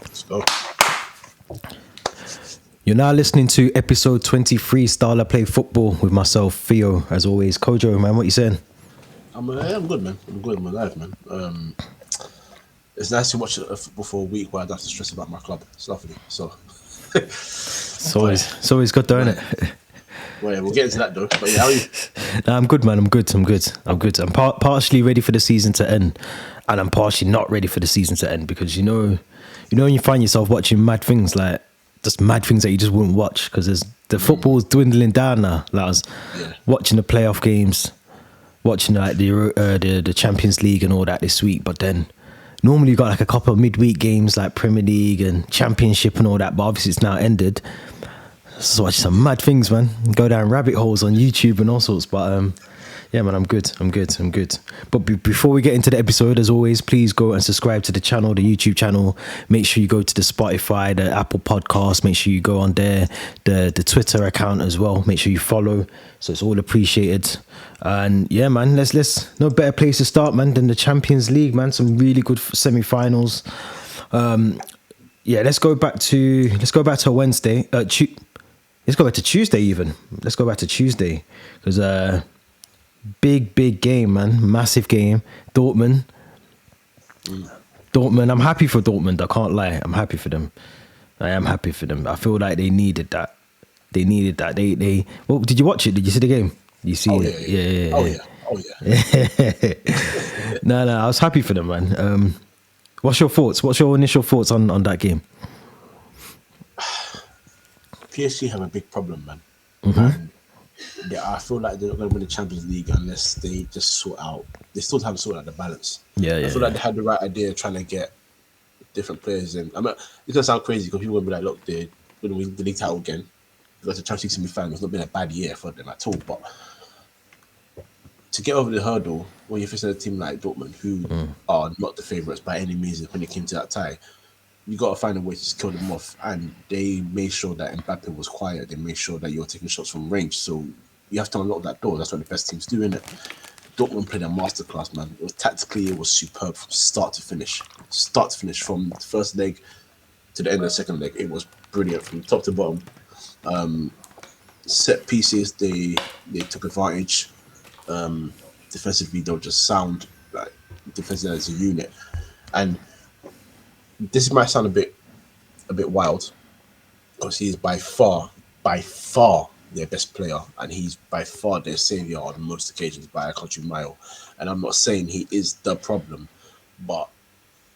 Let's go. You're now listening to episode 23, Style I Play Football, with myself, Theo, as always. Kojo, man, what you saying? I'm good, man. I'm good in my life, man. It's nice to watch football for a week where I don't have to stress about my club. It's lovely. So It's always good, though, isn't it? Well, yeah, we'll get into that though. But yeah, how are you? Nah, I'm good, man. I'm good. I'm partially ready for the season to end, and I'm partially not ready for the season to end, because you know when you find yourself watching mad things, like just mad things that you just wouldn't watch, because the football's dwindling down now. Like I was watching the playoff games, watching like the Champions League and all that this week, but then normally you got like a couple of midweek games like Premier League and Championship and all that, but obviously it's now ended. So watch some mad things, man. Go down rabbit holes on YouTube and all sorts. But yeah, man, I'm good. But before we get into the episode, as always, please go and subscribe to the channel, the YouTube channel. Make sure you go to the Spotify, the Apple Podcast. Make sure you go on there, the Twitter account as well. Make sure you follow. So it's all appreciated. And yeah, man, let's no better place to start, man, than the Champions League, man. Some really good semi-finals. Yeah, let's go back to Wednesday. Let's go back to Tuesday even. Let's go back to Tuesday, because big game, man. Massive game. Dortmund. I'm happy for Dortmund. I can't lie. I'm happy for them. I am happy for them. I feel like they needed that. They well, did you watch it? Did you see the game? You see it? Yeah. Oh yeah. No, I was happy for them, man. What's your thoughts? What's your initial thoughts on that game? PSG have a big problem, man. And I feel like they're not going to win the Champions League unless they just sort out. They still haven't sorted out the balance. I feel like they had the right idea trying to get different players in. I mean, it doesn't sound crazy because people will be like, look, they're going to win the league title again. Because the Champions League semi-final, it's not been a bad year for them at all. But to get over the hurdle when you're facing a team like Dortmund, who are not the favourites by any means when it came to that tie, you got to find a way to kill them off. And they made sure that Mbappe was quiet. They made sure that you're taking shots from range. So you have to unlock that door. That's what the best teams do, innit? Dortmund played a masterclass, man. Tactically, it was superb from start to finish. From the first leg to the end of the second leg. It was brilliant from top to bottom. Set pieces, they took advantage. Defensively, they were just sound, like defensively as a unit. And this might sound a bit wild, because he is by far their best player, and he's by far their savior on most occasions by a country mile. And I'm not saying he is the problem, but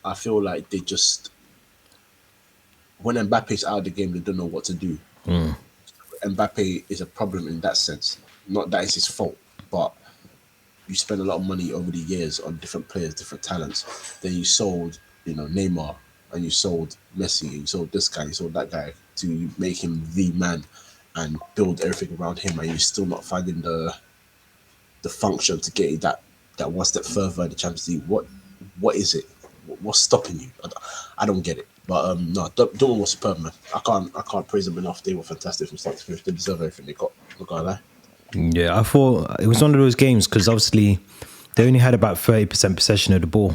I feel like they just, when Mbappe's out of the game, they don't know what to do. Mbappe is a problem in that sense. Not that it's his fault, but you spend a lot of money over the years on different players, different talents. Then you sold, Neymar, and you sold Messi, and you sold this guy, you sold that guy to make him the man and build everything around him, and you're still not finding the function to get you that one step further in the Champions League. What is it? What's stopping you? I don't get it. But no, Dortmund was superb, man. I can't praise them enough. They were fantastic from start to finish. They deserve everything they got. Not gonna lie. Yeah, I thought it was one of those games, because obviously they only had about 30% possession of the ball,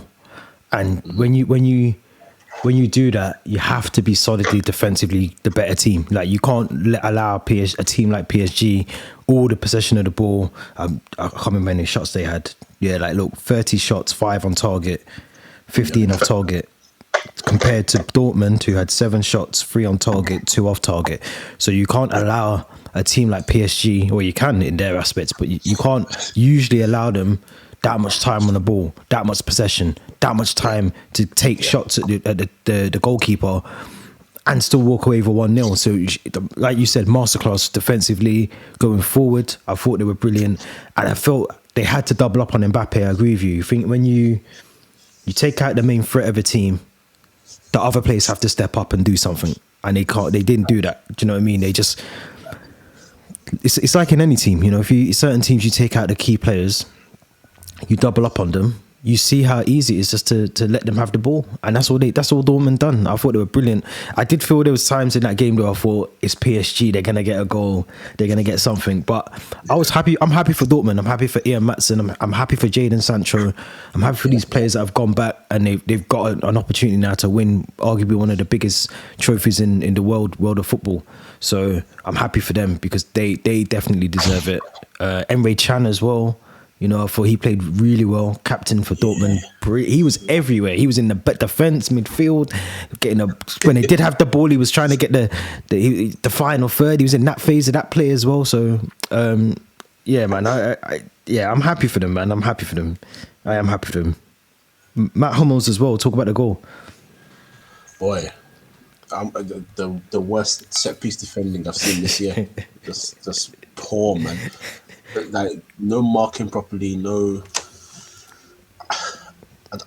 and when you do that, you have to be solidly defensively the better team. Like, you can't allow a team like PSG all the possession of the ball. I can't remember how many shots they had. Yeah, like, look, 30 shots, 5 on target, 15 off target, compared to Dortmund, who had 7 shots, 3 on target, 2 off target. So you can't allow a team like PSG, or you can in their aspects, but you can't usually allow them that much time on the ball, that much possession, that much time to take shots at the goalkeeper and still walk away with 1-0. So, like you said, masterclass defensively going forward. I thought they were brilliant, and I felt they had to double up on Mbappe. I agree with you. I think when you take out the main threat of a team, the other players have to step up and do something, and they can't. They didn't do that. Do you know what I mean? They just. It's like in any team, if certain teams you take out the key players, you double up on them, you see how easy it is just to let them have the ball, and that's all Dortmund done. I thought they were brilliant. I did feel there was times in that game where I thought it's PSG, they're gonna get a goal, they're gonna get something. But I was happy. I'm happy for Dortmund. I'm happy for Ian Matson. I'm happy for Jadon Sancho. I'm happy for these players that have gone back and they've got an opportunity now to win arguably one of the biggest trophies in the world of football. So I'm happy for them because they definitely deserve it. Emre Can as well. You know, I thought he played really well. Captain for Dortmund. He was everywhere. He was in the defense, midfield, when they did have the ball, he was trying to get the final third. He was in that phase of that play as well. So, yeah, man. I'm happy for them, man. I'm happy for them. I am happy for them. Matt Hummels as well. Talk about the goal. Boy, the worst set piece defending I've seen this year. just poor, man. Like, no marking properly, no. I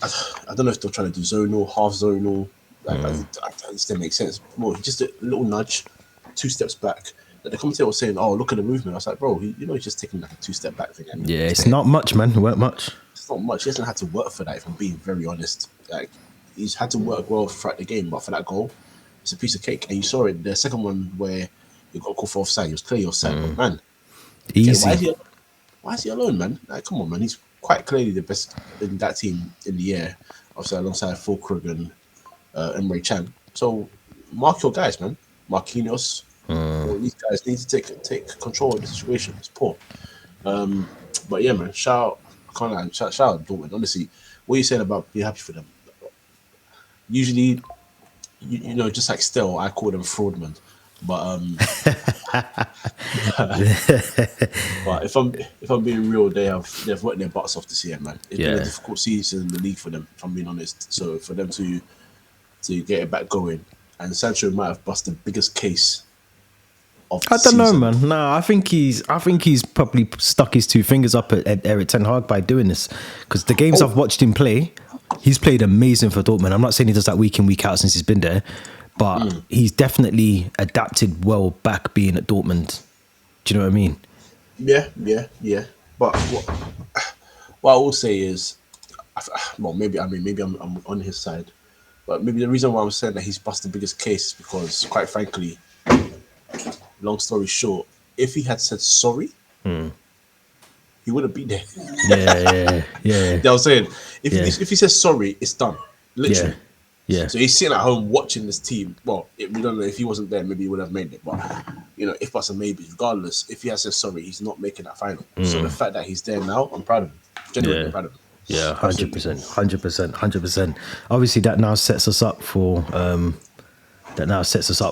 don't know if they're trying to do zonal, half zonal. Like, I just didn't make sense. Well, just a little nudge, 2 steps back. Like, the commentator was saying, "Oh, look at the movement." I was like, "Bro, he's just taking like a 2-step back thing." And yeah, it's not much, man. It weren't much. It's not much. He hasn't had to work for that. If I'm being very honest, like, he's had to work well throughout the game, but for that goal, it's a piece of cake. And you saw it. The second one where you got called for offside, he was clearly offside, but man. Easy. Okay, why is he alone, man? Like, come on, man. He's quite clearly the best in that team in the year, obviously alongside Fulkrug and Emre Can. So mark your guys, man. Marquinhos. These guys need to take control of the situation. It's poor. But yeah, man. Shout out Dortmund. Honestly, what are you saying about being happy for them? Usually, you know, just like Stell, I call them fraudmen. But but if I'm being real, they've worked their butts off this year, man. It's been a difficult season in the league for them, if I'm being honest. So for them to get it back going, and Sancho might have bust the biggest case of the season. Know, man. No, I think he's probably stuck his 2 fingers up at Erik ten Hag by doing this, because the games I've watched him play, he's played amazing for Dortmund. I'm not saying he does that week in, week out since he's been there, but he's definitely adapted well back being at Dortmund. Do you know what I mean? Yeah. But what I will say is, well, maybe I'm on his side, but maybe the reason why I'm saying that he's busted the biggest case is because, quite frankly, long story short, if he had said sorry, he wouldn't be there. Yeah. You know what I'm saying? If he says sorry, it's done. Literally. Yeah. So he's sitting at home watching this team. Well, we don't know if he wasn't there, maybe he would have made it. But, you know, if that's a maybe, regardless, if he has said sorry, he's not making that final. So the fact that he's there now, I'm proud of him. Genuinely proud of him. Yeah, 100%. Obviously, that now sets us up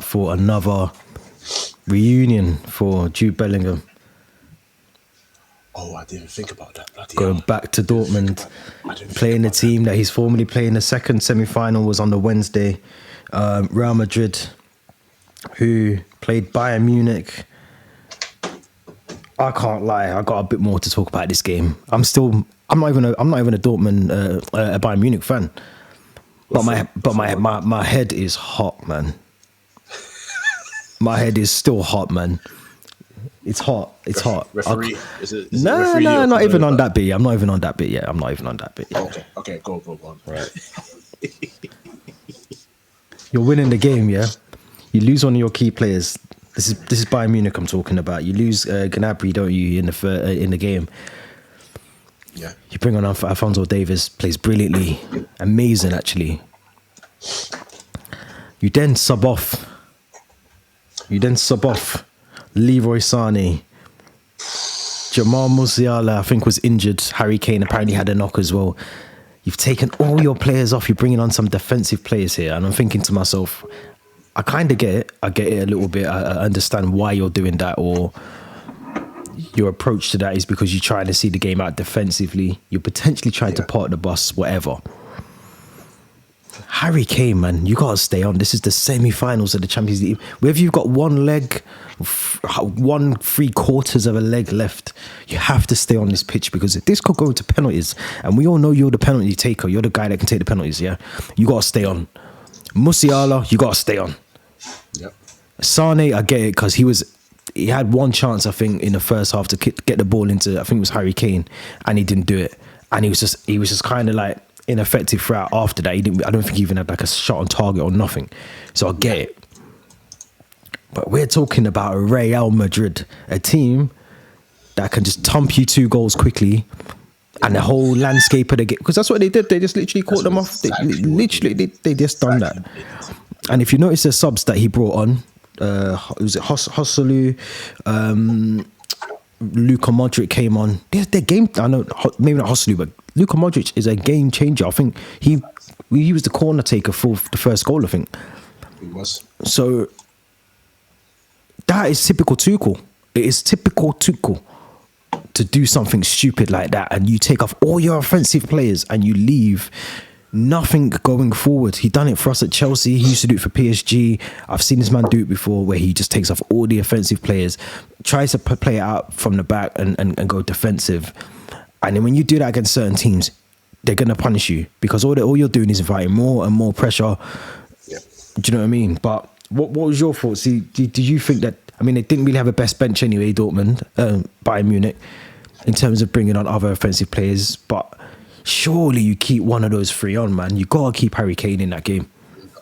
for another reunion for Jude Bellingham. Oh, I didn't think about that. Going back to Dortmund, playing the team that he's formerly playing. The second semi-final was on the Wednesday. Real Madrid, who played Bayern Munich. I can't lie, I got a bit more to talk about this game. I'm not even a Dortmund, a Bayern Munich fan. But my head is hot, man. My head is still hot, man. It's hot. Referee? No, not even on that bit. I'm not even on that bit yet. Okay, go on. Right. You're winning the game, yeah. You lose one of your key players. This is Bayern Munich I'm talking about. You lose Gnabry, don't you, in the game? Yeah. You bring on Alphonso Davies, plays brilliantly, amazing actually. You then sub off Leroy Sané. Jamal Musiala, I think, was injured. Harry Kane apparently had a knock as well. You've taken all your players off. You're bringing on some defensive players here. And I'm thinking to myself, I kind of get it. I get it a little bit. I understand why you're doing that, or your approach to that is because you're trying to see the game out defensively. You're potentially trying to park the bus, whatever. Harry Kane, man, you got to stay on. This is the semi-finals of the Champions League. Whether you've got 1/3 of a leg left, you have to stay on this pitch, because this could go into penalties. And we all know you're the penalty taker. You're the guy that can take the penalties, yeah? You got to stay on. Musiala, you got to stay on. Yep. Sane, I get it, because he had one chance, I think, in the first half to get the ball into, I think it was Harry Kane, and he didn't do it. and he was just kind of like ineffective throughout. After that, I don't think he even had like a shot on target or nothing. So I get it. But we're talking about Real Madrid, a team that can just thump you 2 goals quickly, and the whole landscape of the game, because that's what they did. They just literally caught them off. They just done that. And if you notice the subs that he brought on, was it Hosselu, Luka Modric came on. Their game, I know, maybe not Hosselu, but Luka Modric is a game changer. I think he was the corner taker for the first goal, I think. He was. So that is typical Tuchel. It is typical Tuchel to do something stupid like that, and you take off all your offensive players and you leave nothing going forward. He done it for us at Chelsea. He used to do it for PSG. I've seen this man do it before, where he just takes off all the offensive players, tries to play it out from the back and go defensive. And then when you do that against certain teams, they're going to punish you, because all you're doing is inviting more and more pressure. Yeah. Do you know what I mean? But what was your thoughts? Did you think that, I mean, they didn't really have a best bench anyway, Dortmund, Bayern Munich, in terms of bringing on other offensive players, but surely you keep one of those 3 on, man. You got to keep Harry Kane in that game.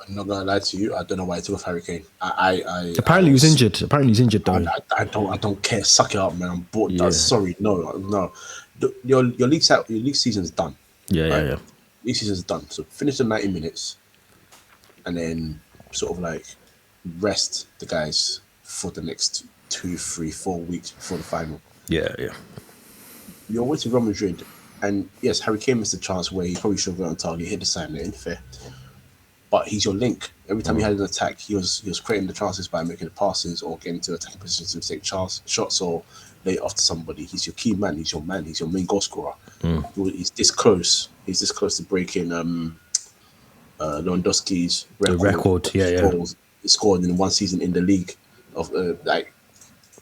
I'm not going to lie to you. I don't know why I took off Harry Kane. Apparently he was injured. Apparently he's injured, though. I don't care. Suck it up, man. I'm bored. Yeah. Sorry. No. Your league season's done. Yeah. League season's done. So finish the 90 minutes and then sort of like rest the guys for the next 2, 3, 4 weeks before the final. Yeah. You're away to Real Madrid, and yes, Harry Kane missed a chance where he probably should have gone on target, hit the side net, fair. But he's your link. Every time he had an attack, he was creating the chances by making the passes or getting to attacking positions to take shots or lay it off to somebody. He's your key man. He's your main goal scorer. He's this close. He's this close to breaking Lewandowski's record. Goals he scored in one season in the league. Of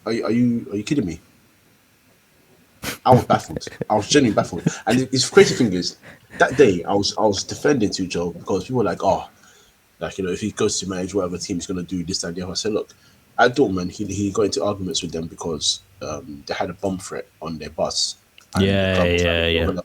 are you kidding me? I was baffled. I was genuinely baffled. And the crazy thing is, that day I was defending Tuchel because people were like, if he goes to manage whatever team he's going to do this and the other. I said, look, at Dortmund, he got into arguments with them because they had a bomb threat on their bus. Yeah. The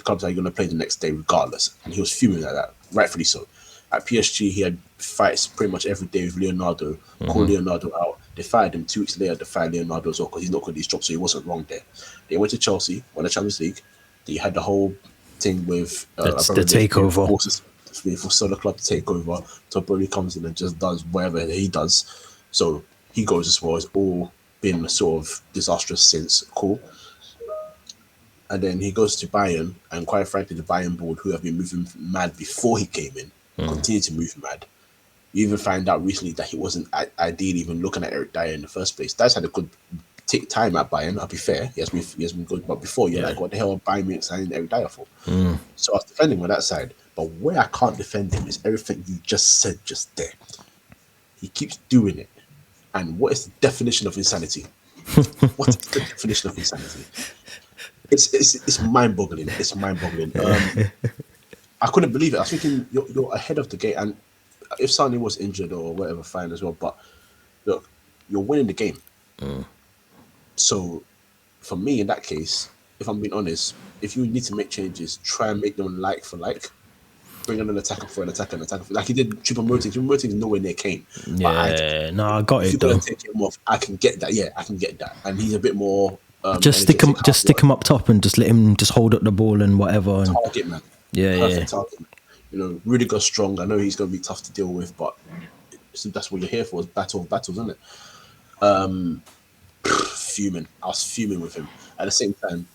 clubs are going to play the next day regardless. And he was fuming like that, rightfully so. At PSG, he had fights pretty much every day with Leonardo, called Leonardo out. They fired him 2 weeks later. They fired Leonardo as well because he's not got these jobs, so he wasn't wrong there. They went to Chelsea, won the Champions League. They had the whole thing with the takeover. For Solar Club to take over. So Brody comes in and just does whatever he does. So he goes as well. It's all been sort of disastrous since. Cool. And then he goes to Bayern, and quite frankly, the Bayern board, who have been moving mad before he came in, continue to move mad. You even find out recently that he wasn't ideally even looking at Eric Dyer in the first place. Dier's had a good time at Bayern, I'll be fair. He has been good. But before, you're like, what the hell are Bayern Munich signing Eric Dyer for? So I was defending him on that side. But where I can't defend him is everything you just said just there. He keeps doing it. And what is the definition of insanity? What is the definition of insanity? It's mind-boggling. It's mind-boggling. I couldn't believe it. I was thinking you're ahead of the game, and if Sane was injured or whatever, fine as well. But look, you're winning the game. So for me, in that case, if I'm being honest, if you need to make changes, try and make them like for like. Bring on an attacker for an attacker, like he did Choupo-Moting. Choupo-Moting is nowhere near Kane. Yeah, I got it though. Take him off, I can get that. Yeah, I can get that. And he's a bit more. Just stick him up top and just let him just hold up the ball and whatever. And target man. Perfect target. Rudiger's strong. I know he's going to be tough to deal with, but that's what you're here for, is battle of battles, isn't it? Fuming. I was fuming with him. At the same time,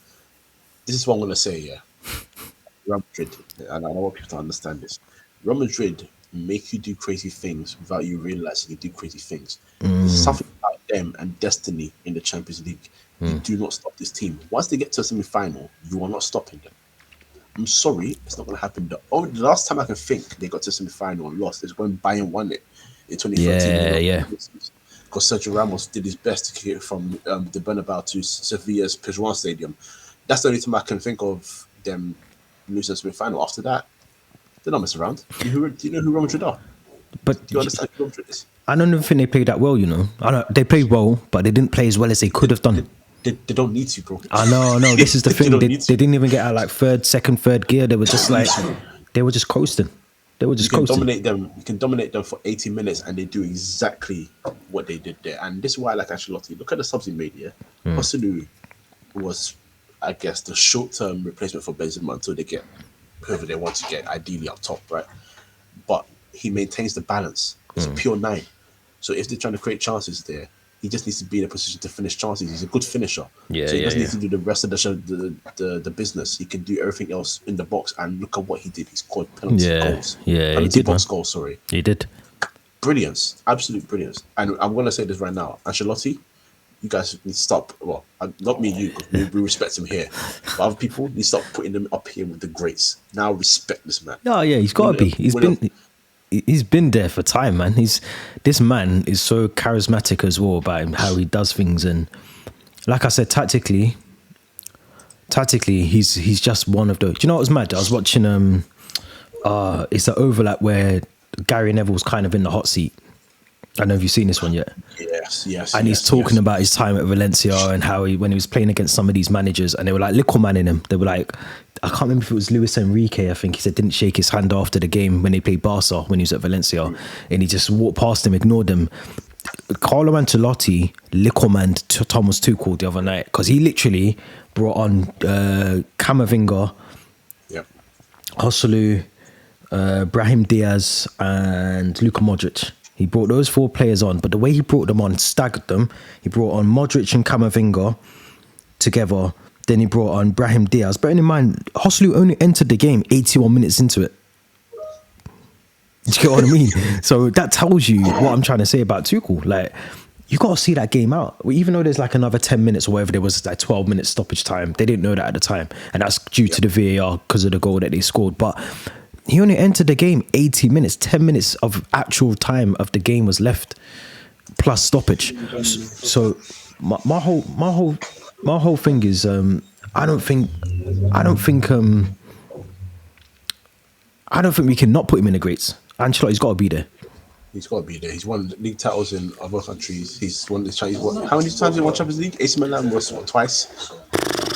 this is what I'm going to say, yeah. Real Madrid, and I want people to understand this. Real Madrid make you do crazy things without you realizing you do crazy things. There's something about them and destiny in the Champions League. You do not stop this team. Once they get to a semi-final, you are not stopping them. I'm sorry, it's not going to happen. The last time I can think they got to a semi-final and lost is when Bayern won it in 2013. Yeah. Because Sergio Ramos did his best to kick it from the Bernabeu to Sevilla's Pizjuan Stadium. That's the only time I can think of them losing the semi-final. After that, they're not messing around. Do you know who Real Madrid are? But do you understand who Real Madrid is? I don't even think they played that well, I know they played well, but they didn't play as well as they could have done. They don't need to, bro. I know, no. This is the They thing. don't They need to. didn't even get out like third gear. They were just like, they were just coasting. They were You just can coasting. dominate them. You can dominate them for 80 minutes, and they do exactly what they did there. And this is why I like Ancelotti. Look at the subs he made here. Joselu was, I guess, the short-term replacement for Benzema until they get whoever they want to get, ideally up top, right? But he maintains the balance. He's a pure 9. So if they're trying to create chances there, he just needs to be in a position to finish chances. He's a good finisher. Yeah, so he yeah, doesn't yeah. need to do the rest of the business. He can do everything else in the box. And look at what he did. He scored penalty goals. Yeah, he Penalty did, box man. goals, sorry. He did. Brilliance. Absolute brilliance. And I'm going to say this right now. Ancelotti, you guys need to stop. Well, not me, you. We respect him here. But other people need to stop putting them up here with the greats. Now respect this man. No, yeah, he's got to be. He's been there for time, man. This man is so charismatic as well about him, how he does things, and like I said, tactically, he's just one of those. Do you know what was mad? I was watching it's an overlap where Gary Neville's kind of in the hot seat. I don't know if you've seen this one yet. Yes. And he's talking about his time at Valencia and how when he was playing against some of these managers, and they were like little manning him. They were like, I can't remember if it was Luis Enrique, I think he said, didn't shake his hand after the game when they played Barca when he was at Valencia, and he just walked past him, ignored him. Carlo Ancelotti licklemanned Thomas Tuchel the other night because he literally brought on Camavinga, Joselu, Brahim Diaz and Luka Modric. He brought those 4 players on, but the way he brought them on, staggered them. He brought on Modric and Camavinga together. Then he brought on Brahim Diaz. Bearing in mind, Joselu only entered the game 81 minutes into it. Do you get what I mean? So that tells you what I'm trying to say about Tuchel. Like, you got to see that game out. Even though there's like another 10 minutes or whatever, there was like 12 minutes stoppage time. They didn't know that at the time. And that's due to the VAR because of the goal that they scored. But he only entered the game 80 minutes. 10 minutes of actual time of the game was left, plus stoppage. So my whole thing is I don't think we can not put him in the greats. Ancelotti's got to be there. He's got to be there. He's won league titles in other countries. He's won the Chinese. How many times has he won Champions League? AC Milan was twice.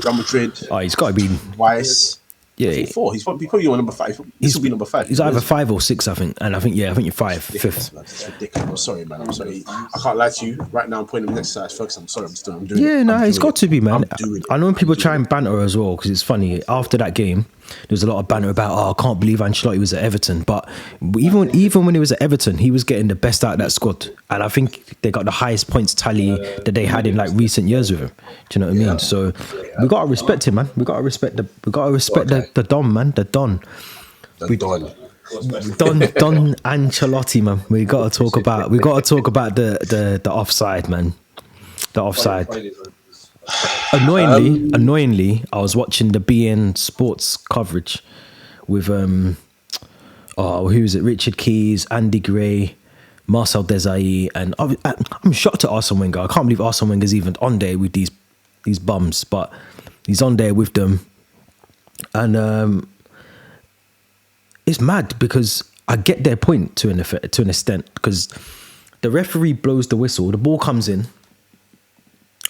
Real Madrid. Oh, he's got to be twice. Yeah, 4. He's probably number 5. This will be number 5. He's either 5 or 6, I think. And I think you're 5, ridiculous, 5th. Man. It's ridiculous. I'm sorry, man. I'm sorry. I can't lie to you. Right now, I'm putting him next to Ferguson. I'm sorry. I'm doing it. Yeah, no, it's got to be, man. I'm doing it. I know when people try and banter as well, because it's funny. After that game, there was a lot of banter about, I can't believe Ancelotti was at Everton. But even when he was at Everton, he was getting the best out of that squad. And I think they got the highest points tally that they had in like recent years with him. Do you know what I mean? So we got to respect him, man. We got to respect the Don, man. The Don. Don Ancelotti, man. We got to talk about the offside, man. The offside. Annoyingly, I was watching the BN Sports coverage with who is it? Richard Keys, Andy Gray, Marcel Desailly, and I'm shocked at Arsene Wenger. I can't believe Arsene Wenger's even on there with these bums, but he's on there with them, and it's mad because I get their point to an extent, because the referee blows the whistle, the ball comes in.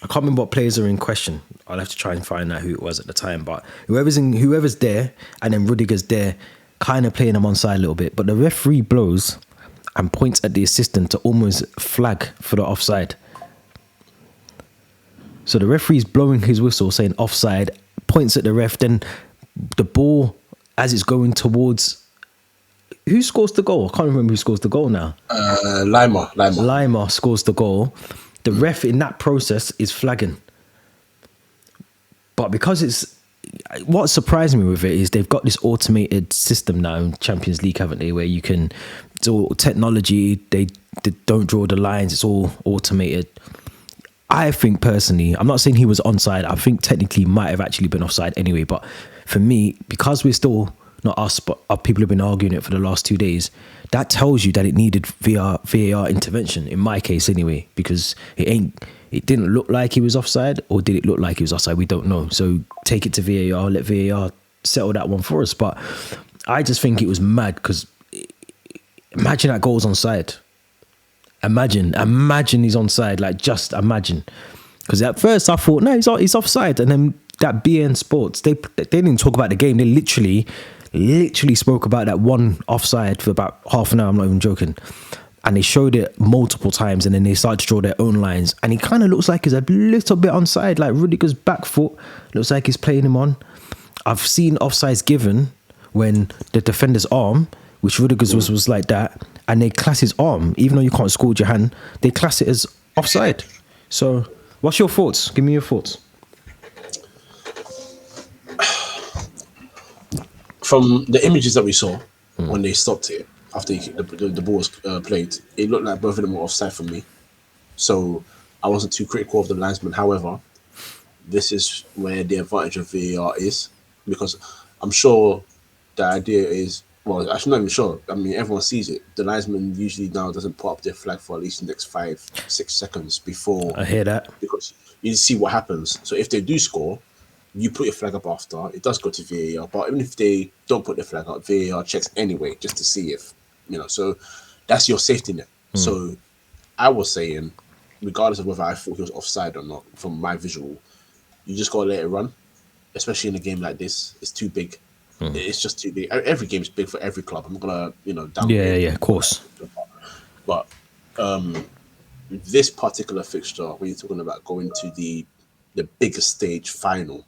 I can't remember what players are in question. I'll have to try and find out who it was at the time. But whoever's there, and then Rudiger's there, kind of playing them on side a little bit. But the referee blows and points at the assistant to almost flag for the offside. So the referee's blowing his whistle, saying offside, points at the ref. Then the ball, as it's going towards... Who scores the goal? I can't remember who scores the goal now. Lima scores the goal. The ref in that process is flagging. But because it's... What surprised me with it is they've got this automated system now in Champions League, haven't they? Where you can... It's all technology. They don't draw the lines. It's all automated. I think personally, I'm not saying he was onside. I think technically he might have actually been offside anyway. But for me, because we're still... Not us, but people have been arguing it for the last 2 days. That tells you that it needed VAR intervention, in my case anyway, because it didn't look like he was offside, or did it look like he was offside? We don't know. So take it to VAR, let VAR settle that one for us. But I just think it was mad, because imagine that goal's onside. Imagine he's onside, like just imagine. Because at first I thought, no, he's offside. And then that BN Sports, they didn't talk about the game. They literally spoke about that one offside for about half an hour. I'm not even joking. And they showed it multiple times, and then they started to draw their own lines. And he kind of looks like he's a little bit onside, like Rudiger's back foot looks like he's playing him on. I've seen offsides given when the defender's arm, which Rudiger's was like that, and they class his arm, even though you can't score with your hand, they class it as offside. So, what's your thoughts? Give me your thoughts. From the images that we saw when they stopped it after the ball was played, it looked like both of them were offside for me. So I wasn't too critical of the linesman. However, this is where the advantage of VAR is, because I'm sure the idea is, well, actually not even sure. I mean, everyone sees it. The linesman usually now doesn't put up their flag for at least the next 5-6 seconds before. I hear that. Because you see what happens. So if they do score, you put your flag up after. It does go to VAR. But even if they don't put their flag up, VAR checks anyway, just to see if, so that's your safety net. So I was saying, regardless of whether I thought he was offside or not, from my visual, you just got to let it run. Especially in a game like this, it's too big. It's just too big. Every game is big for every club. I'm not gonna, downgrade. Yeah, of course. But this particular fixture, when you're talking about going to the biggest stage final,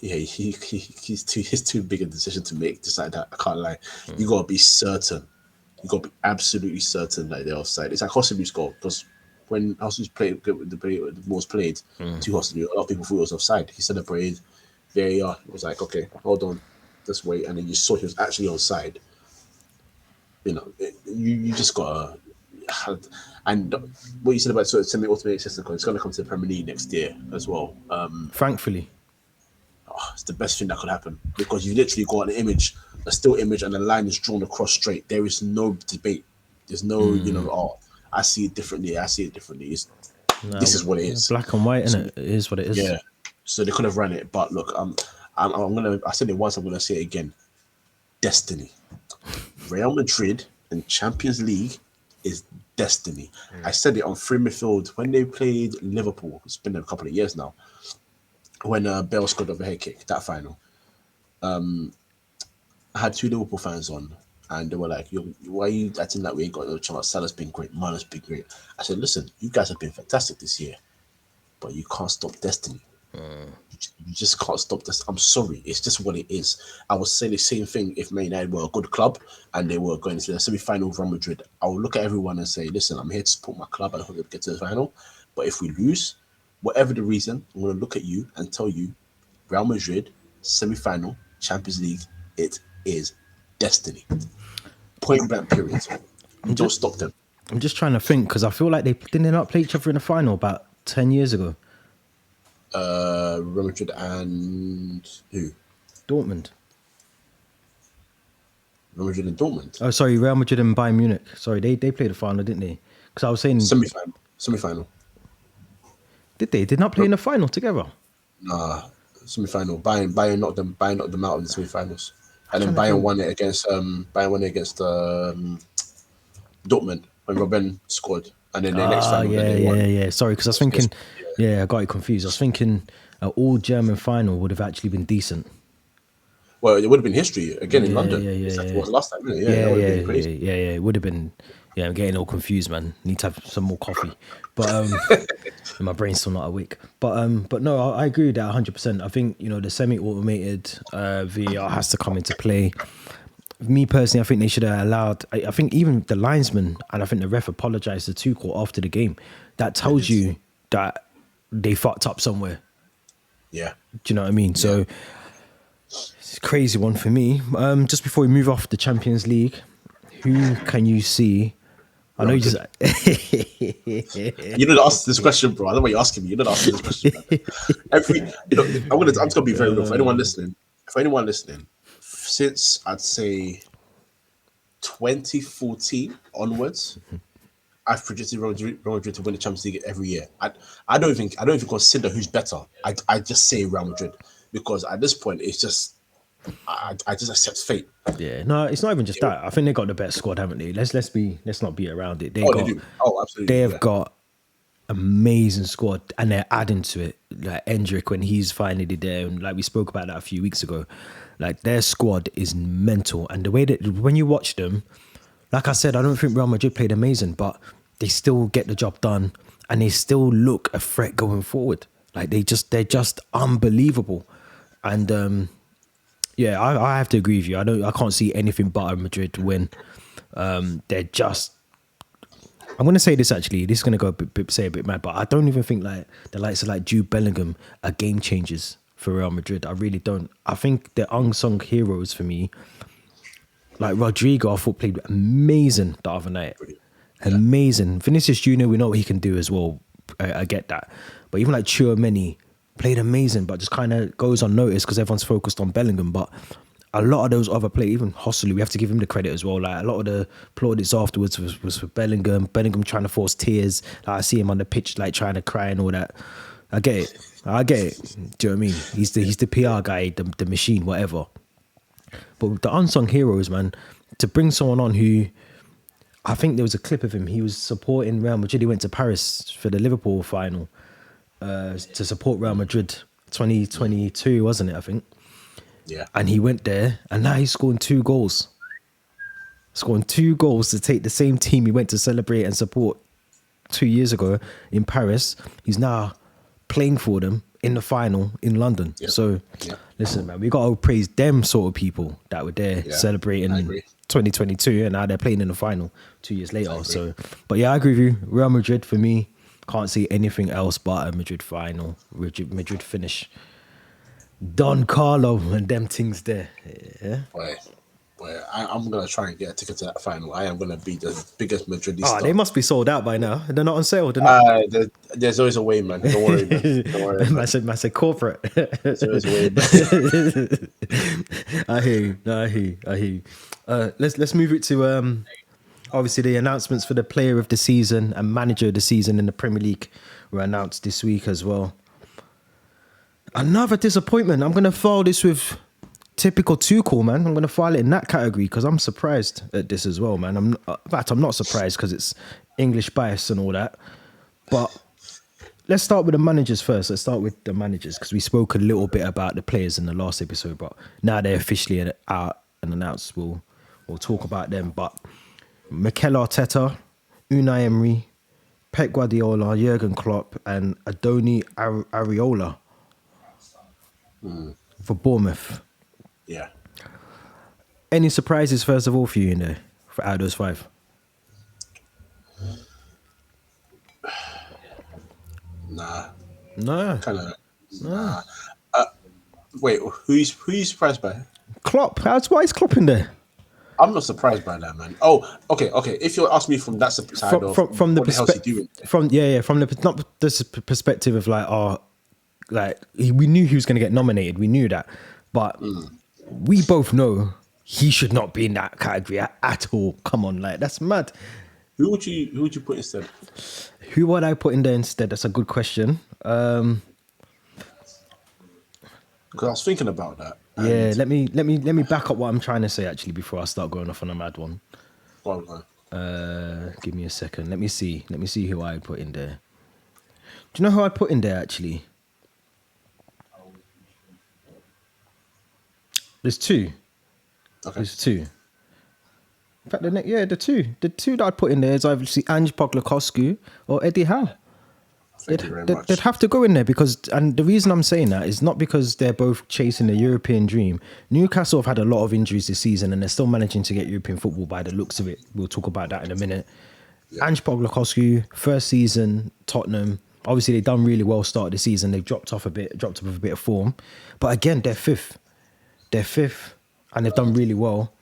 he's too big a decision to make. Just like that, I can't lie. You gotta be certain. You gotta be absolutely certain that they're offside. It's like Hosselu's goal, because when Hosselu's played, the ball was played to Hosselu, a lot of people thought it was offside. He celebrated. VAR. It was like, okay, hold on, just wait, and then you saw he was actually onside. You just gotta. And what you said about sort of semi-automated system, it's going to come to the Premier League next year as well. Thankfully. It's the best thing that could happen, because you literally got an image, a still image, and the line is drawn across straight. There is no debate. There's no, I see it differently. This is what it is. Black and white, and it is what it is. Yeah. So they could have run it, but look, I said it once, I'm gonna say it again. Destiny. Real Madrid and Champions League is destiny. I said it on Free Midfield when they played Liverpool. It's been a couple of years now. When Bale scored over head kick, that final. I had 2 Liverpool fans on, and they were like, why are you acting like we ain't got no chance? Salah's been great, Mana's been great. I said, listen, you guys have been fantastic this year, but you can't stop destiny. You just can't stop this. I'm sorry, it's just what it is. I would say the same thing if Man United were a good club and they were going to the semi-final of Real Madrid. I would look at everyone and say, listen, I'm here to support my club and I hope they get to the final. But if we lose, whatever the reason, I'm going to look at you and tell you, Real Madrid, semi-final, Champions League, it is destiny. Point blank, period. Don't stop them. I'm just trying to think, because I feel like didn't they not play each other in the final about 10 years ago? Real Madrid and who? Dortmund. Real Madrid and Dortmund. Oh, sorry, Real Madrid and Bayern Munich. Sorry, they played the final, didn't they? Because I was saying semi-final. Did they? Did not play in the final together? Nah, semi-final. Bayern knocked them out of the semi-finals, and then Bayern won it against Dortmund when Robben scored, and then the next final. Yeah. Sorry, because I was thinking. Yeah, I got it confused. I was thinking an all-German final would have actually been decent. Well, it would have been history again in London. It was last time, really. Yeah. It would have been. Yeah, I'm getting all confused, man. Need to have some more coffee, but my brain's still not awake. But no, I agree with that 100%. I think the semi-automated VAR has to come into play. Me personally, I think they should have allowed. I think even the linesman and I think the ref apologized to Tuchel after the game. That tells you that they fucked up somewhere. Yeah. Do you know what I mean? Yeah. So it's a crazy one for me. Just before we move off the Champions League, who can you see? I know you just. You didn't ask this question, bro. I know why you're asking me. You didn't ask this question. I'm just gonna be very real for anyone listening. Since I'd say 2014 onwards, I've predicted Real Madrid to win the Champions League every year. I don't even consider who's better. I just say Real Madrid, because at this point it's just I just accept fate. Yeah, no, it's not even just that. I think they got the best squad, haven't they? Let's not beat around it. Oh, they do. Oh, absolutely. They've Yeah. got amazing squad, and they're adding to it. Like Endrick when he's finally there, and like we spoke about that a few weeks ago. Like their squad is mental, and the way that when you watch them, like I said, I don't think Real Madrid played amazing, but they still get the job done, and they still look a threat going forward. Like they're just unbelievable, and yeah, I have to agree with you. I can't see anything but a Madrid win. They're just. I'm going to say this actually. This is going to go a bit mad, but I don't even think like the likes of like Jude Bellingham are game changers for Real Madrid. I really don't. I think the unsung heroes for me, like Rodrigo, I thought played amazing the other night. Amazing. Vinicius Junior, we know what he can do as well. I get that, but even like Tchouaméni played amazing, but just kind of goes unnoticed because everyone's focused on Bellingham. But a lot of those other players, even Hossley, we have to give him the credit as well. Like a lot of the plaudits afterwards was for Bellingham. Bellingham trying to force tears. Like I see him on the pitch, like trying to cry and all that. I get it. Do you know what I mean? He's the PR guy, the machine, whatever. But the unsung heroes, man, to bring someone on who, I think there was a clip of him. He was supporting Real Madrid. He went to Paris for the Liverpool final to support Real Madrid 2022, wasn't it? I think. Yeah. And he went there, and now he's scoring 2 goals. Scoring 2 goals to take the same team he went to celebrate and support 2 years ago in Paris. He's now playing for them in the final in London. Yeah. So, listen, man, we got to praise them sort of people that were there celebrating 2022, and now they're playing in the final 2 years later. So, but yeah, I agree with you. Real Madrid for me, can't see anything else but a Madrid final, Madrid finish. Don Carlo and them things there. Yeah. Boy, I'm going to try and get a ticket to that final. I am going to be the biggest Madridista. Oh, they must be sold out by now. They're not on sale. They're not. There's always a way, man. Don't worry, man. Don't worry, man. I said corporate. There's always a way, man. I hear you. Let's move it to obviously the announcements for the player of the season and manager of the season in the Premier League were announced this week as well. Another disappointment. I'm going to file this with typical Tuchel, man. I'm going to file it in that category because I'm surprised at this as well, man. In fact, I'm not surprised because it's English bias and all that. But let's start with the managers first. Let's start with the managers because we spoke a little bit about the players in the last episode, but now they're officially out and announced. We'll talk about them. But Mikel Arteta, Unai Emery, Pep Guardiola, Jurgen Klopp, and Adoni Areola. For Bournemouth. Yeah. Any surprises, first of all, for you in there, for out of those 5? Nah. No. Kind of. Nah. Wait, who you surprised by? Klopp. Why is Klopp in there? I'm not surprised by that, man. Oh, okay. If you ask me from that side from the what the hell's he doing? From the perspective of like we knew he was going to get nominated. We knew that, but we both know he should not be in that category at all. Come on, like that's mad. Who would you put instead? Who would I put in there instead? That's a good question. Because I was thinking about that. Yeah, let me back up what I'm trying to say actually before I start going off on a mad one. Give me a second. Let me see who I'd put in there. Do you know who I'd put in there actually? There's 2. Okay. There's 2. In fact, the two that I'd put in there is obviously Ange Postecoglou or Eddie Howe. Thank you very much. They'd have to go in there and the reason I'm saying that is not because they're both chasing the European dream. Newcastle have had a lot of injuries this season and they're still managing to get European football by the looks of it. We'll talk about that in a minute. Yeah. Ange Postecoglou, first season, Tottenham. Obviously, they've done really well start of the season. They've dropped off a bit of form. But again, they're 5th. They're 5th and they've done really well.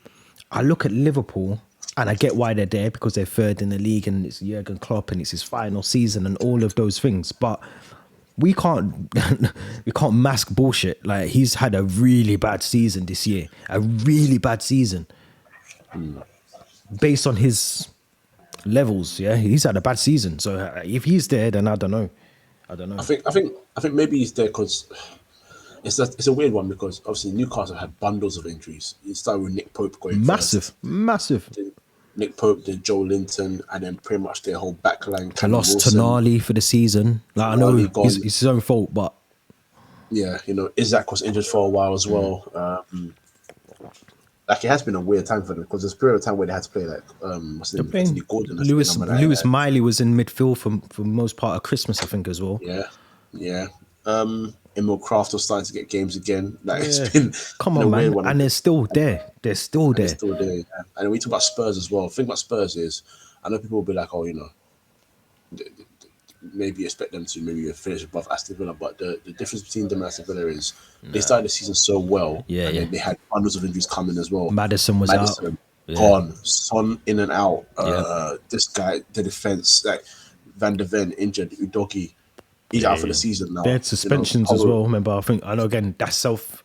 I look at Liverpool and I get why they're there because they're 3rd in the league and it's Jurgen Klopp and it's his final season and all of those things. But we can't mask bullshit. Like he's had a really bad season this year, a really bad season based on his levels. Yeah, he's had a bad season. So if he's there, then I don't know. I think maybe he's there because it's a weird one because obviously Newcastle had bundles of injuries. It started with Nick Pope going Massive, first. massive. Then Nick Pope, then Joe Linton, and then pretty much their whole backline. They Callum lost Wilson, Tonali for the season. Like I know Tonali gone. it's his own fault, but Yeah, Isaac was injured for a while as well. Like it has been a weird time for them because there's a period of time where they had to play like what's the they're name? Anthony playing. Gordon, Lewis Miley was in midfield for most part of Christmas, I think, as well. yeah, yeah. Emil Kraft was starting to get games again. Like Yeah. it's Come been on, a weird man. one. And they're still there. They're still And they're there. still there. Yeah. And then we talk about Spurs as well. The thing about Spurs is, I know people will be like, oh, maybe expect them to maybe finish above Aston Villa, but the difference between them and Aston Villa is they started the season so well, Yeah, and yeah. then they had bundles of injuries coming as well. Madison was out. Yeah. Gone, Son in and out. Yeah. This guy, the defense, like Van der Ven injured, Udogi, he's out for the season now. They had suspensions as well. Remember, I know again that's self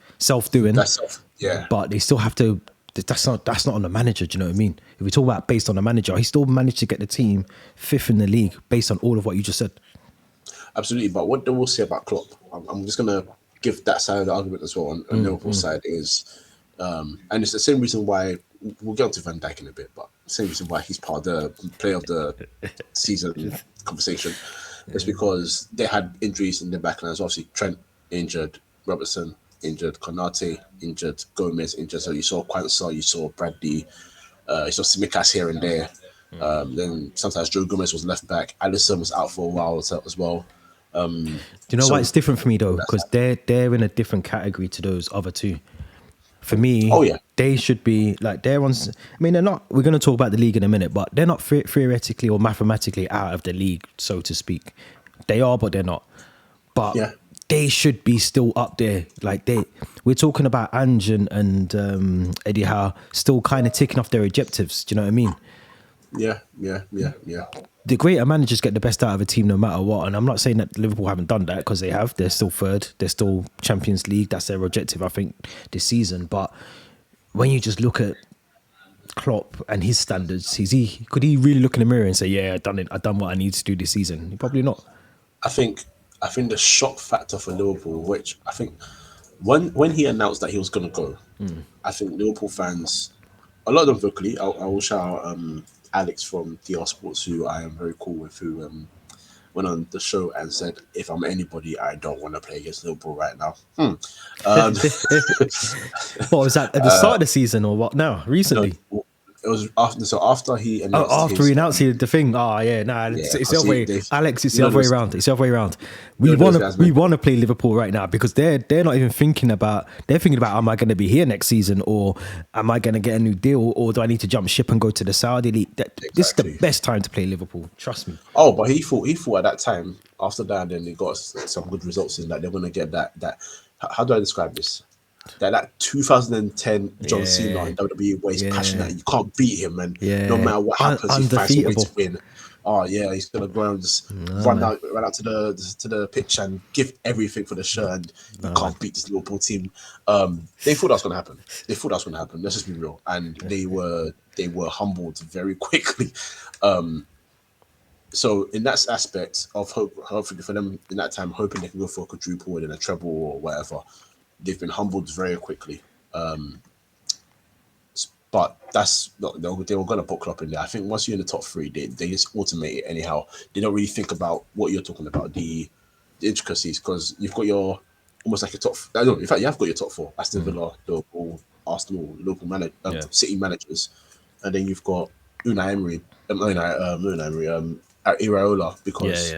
doing. Yeah. But they still have to. That's not on the manager. Do you know what I mean? If we talk about based on the manager, he still managed to get the team fifth in the league based on all of what you just said. Absolutely, but what they will say about Klopp, I'm just gonna give that side of the argument as well on Liverpool side is, and it's the same reason why we'll get onto Van Dijk in a bit, but the same reason why he's part of the player of the season conversation is because they had injuries in their backline. So obviously Trent injured, Robertson injured, Konate injured, Gomez injured. So you saw Quansah, you saw Bradley, you saw Tsimikas here and there. Then sometimes Joe Gomez was left back. Alisson was out for a while as well. Do you know why it's different for me though? Because they're in a different category to those other two. For me, they should be like they're ones. I mean, they're not. We're going to talk about the league in a minute, but they're not theoretically or mathematically out of the league, so to speak. They are, but they're not. But they should be still up there. Like we're talking about Ange and Eddie Howe still kind of ticking off their objectives. Do you know what I mean? Yeah. The greater managers get the best out of a team no matter what. And I'm not saying that Liverpool haven't done that because they have. They're still third. They're still Champions League. That's their objective, I think, this season. But when you just look at Klopp and his standards, could he really look in the mirror and say, yeah, I've done it. I've done what I need to do this season? Probably not. I think the shock factor for Liverpool, which I think when he announced that he was going to go, I think Liverpool fans, a lot of them vocally, I will shout out Alex from DR Sports, who I am very cool with, who went on the show and said, if I'm anybody, I don't want to play against Liverpool right now. What was that, at the start of the season or what now? Recently? No, it was after he announced after he announced the thing. Oh yeah, it's the other way. Alex, it's the other way around. It's the other way around. We want to play Liverpool right now because they're not even thinking about. They're thinking about, am I going to be here next season, or am I going to get a new deal, or do I need to jump ship and go to the Saudi League? This is the best time to play Liverpool. Trust me. Oh, but he thought at that time. After that, then they got some good results in that. They're going to get that. How do I describe this? That 2010 John Cena in WWE where he's passionate, you can't beat him, and no matter what happens, he finds a way to win. Oh yeah, he's gonna go and just run out to the pitch and give everything for the shirt, and you can't beat this Liverpool team. They thought that was gonna happen. Let's just be real, and they were humbled very quickly. So in that aspect of hopefully for them in that time, hoping they can go for a quadruple and a treble or whatever. They've been humbled very quickly, but that's not. They were going to put Klopp in there. I think once you're in the top three, they just automate it anyhow. They don't really think about what you're talking about, the intricacies, because you've got your almost like a top. No, in fact, you have got your top four: Aston Villa, Liverpool, Arsenal, City managers, and then you've got Unai Emery, Iraola, because.